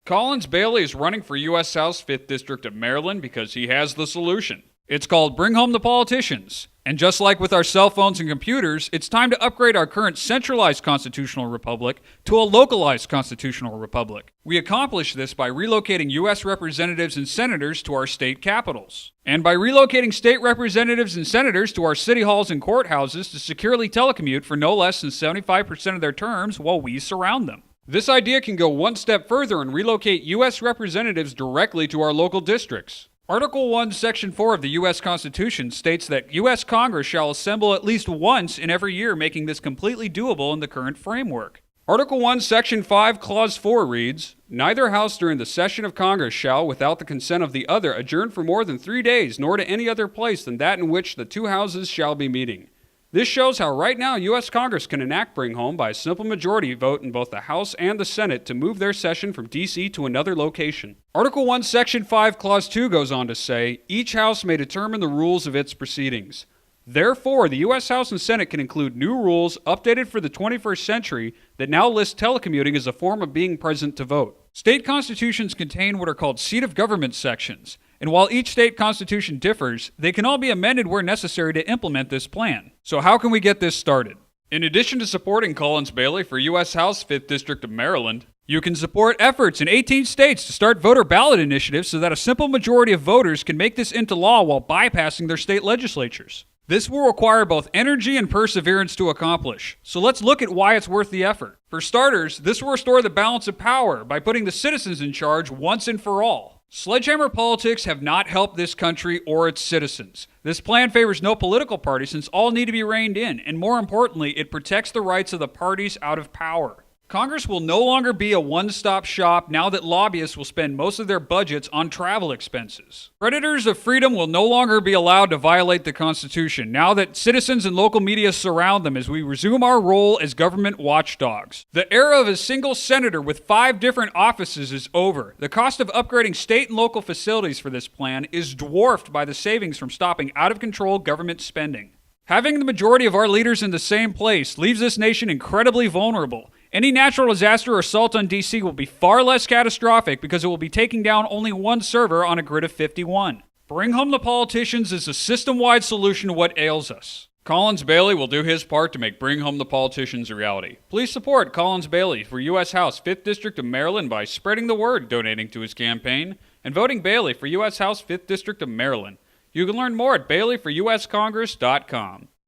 Collins Bailey is running for U.S. House 5th District of Maryland because he has the solution. It's called Bring Home the Politicians. And just like with our cell phones and computers, it's time to upgrade our current centralized constitutional republic to a localized constitutional republic. We accomplish this by relocating U.S. representatives and senators to our state capitals, and by relocating state representatives and senators to our city halls and courthouses to securely telecommute for no less than 75% of their terms while we surround them. This idea can go one step further and relocate U.S. representatives directly to our local districts. Article 1, Section 4 of the U.S. Constitution states that U.S. Congress shall assemble at least once in every year, making this completely doable in the current framework. Article 1, Section 5, Clause 4 reads, "Neither House during the session of Congress shall, without the consent of the other, adjourn for more than 3 days, nor to any other place than that in which the two houses shall be meeting." This shows how right now U.S. Congress can enact Bring Home by a simple majority vote in both the House and the Senate to move their session from D.C. to another location. Article 1, Section 5, Clause 2 goes on to say, "Each House may determine the rules of its proceedings." Therefore, the U.S. House and Senate can include new rules updated for the 21st century that now list telecommuting as a form of being present to vote. State constitutions contain what are called seat of government sections, and while each state constitution differs, they can all be amended where necessary to implement this plan. So how can we get this started? In addition to supporting Collins Bailey for U.S. House 5th District of Maryland, you can support efforts in 18 states to start voter ballot initiatives so that a simple majority of voters can make this into law while bypassing their state legislatures. This will require both energy and perseverance to accomplish, so let's look at why it's worth the effort. For starters, this will restore the balance of power by putting the citizens in charge once and for all. Sledgehammer politics have not helped this country or its citizens. This plan favors no political party since all need to be reined in, and more importantly, it protects the rights of the parties out of power. Congress will no longer be a one-stop shop now that lobbyists will spend most of their budgets on travel expenses. Predators of freedom will no longer be allowed to violate the Constitution now that citizens and local media surround them as we resume our role as government watchdogs. The era of a single senator with 5 different offices is over. The cost of upgrading state and local facilities for this plan is dwarfed by the savings from stopping out-of-control government spending. Having the majority of our leaders in the same place leaves this nation incredibly vulnerable. Any natural disaster or assault on D.C. will be far less catastrophic because it will be taking down only one server on a grid of 51. Bring Home the Politicians is a system-wide solution to what ails us. Collins Bailey will do his part to make Bring Home the Politicians a reality. Please support Collins Bailey for U.S. House 5th District of Maryland by spreading the word, donating to his campaign, and voting Bailey for U.S. House 5th District of Maryland. You can learn more at baileyforuscongress.com.